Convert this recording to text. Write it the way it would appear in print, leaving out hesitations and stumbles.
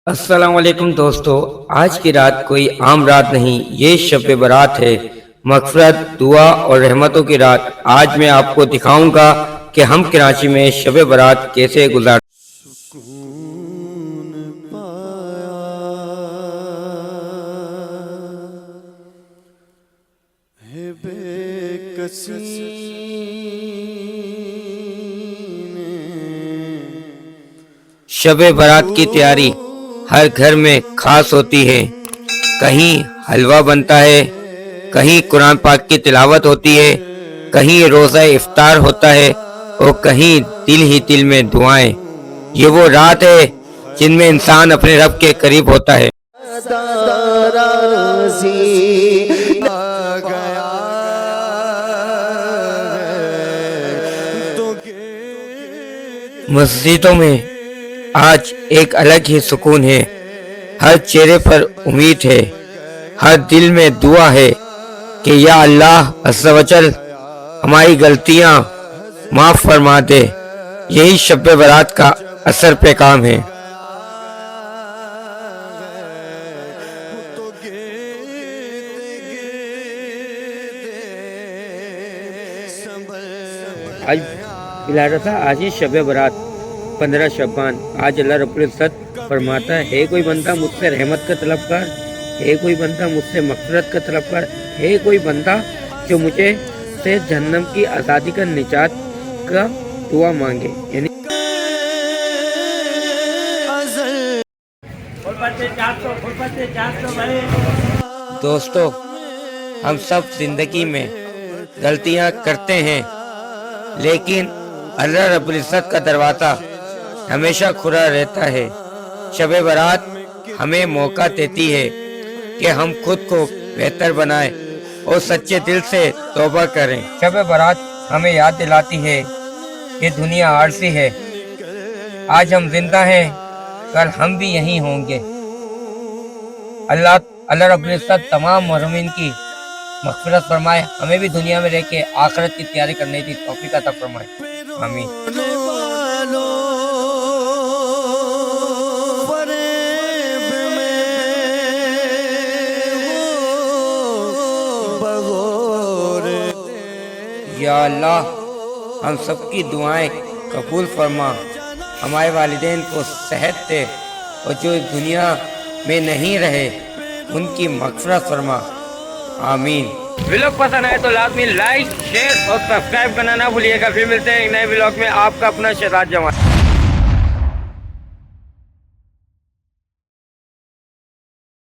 अस्सलाम वालेकुम दोस्तों। आज की रात कोई आम रात नहीं, ये शब बारात है। मग़फ़िरत, दुआ और रहमतों की रात। आज मैं आपको दिखाऊंगा कि हम कराची में शब बारात कैसे गुजार। सुकून पाया है बेकसी ने। शब बारात की तैयारी हर घर में खास होती है। कहीं हलवा बनता है, कहीं कुरान पाक की तिलावत होती है, कहीं रोज़ा इफ्तार होता है और कहीं दिल ही दिल में दुआएं। ये वो रात है जिनमें इंसान अपने रब के करीब होता है। मस्जिदों में आज एक अलग ही सुकून है। हर चेहरे पर उम्मीद है, हर दिल में दुआ है कि या अल्लाह अज़्ज़ व जल हमारी गलतियां माफ़ फरमा दे। यही शब बारात का असर पैगाम है। आज बिला रहा था, आज ही शब बारात 15 शब्बान। आज अल्लाह रब्बुल इज़्ज़त फरमाता है कोई बंदा मुझसे रहमत का तलबगार, है कोई बंदा मुझसे मग़फ़िरत का तलबगार, है कोई बंदा जो मुझे से जहन्नम की आज़ादी का निजात का दुआ मांगे। यानी दोस्तों, हम सब जिंदगी में गलतियां करते हैं, लेकिन अल्लाह रब्बुल इज़्ज़त का दरवाज़ा हमेशा खुला रहता है। शब बारात हमें मौका देती है कि हम खुद को बेहतर बनाएं और सच्चे दिल से तौबा करें। शब बारात हमें याद दिलाती है कि दुनिया आरज़ी है। आज हम जिंदा हैं, कल हम भी यहीं होंगे। अल्लाह रब्बुल इज़्ज़त तमाम महरूमीन की मग़फ़िरत फरमाए। हमें भी दुनिया में रह के आखिरत की तैयारी करने की तौफ़ीक़ अता फरमाए। आमीन। या अल्लाह, हम सबकी दुआएं कबूल फरमा। हमारे वालिदैन को सेहत दे और जो दुनिया में नहीं रहे उनकी मग़फ़िरत फरमा। आमीन। व्लॉग पसंद आए तो लाजमी लाइक, शेयर और सब्सक्राइब करना ना भूलिएगा। फिर मिलते हैं एक नए व्लॉग में। आपका अपना शहजाद जमाल।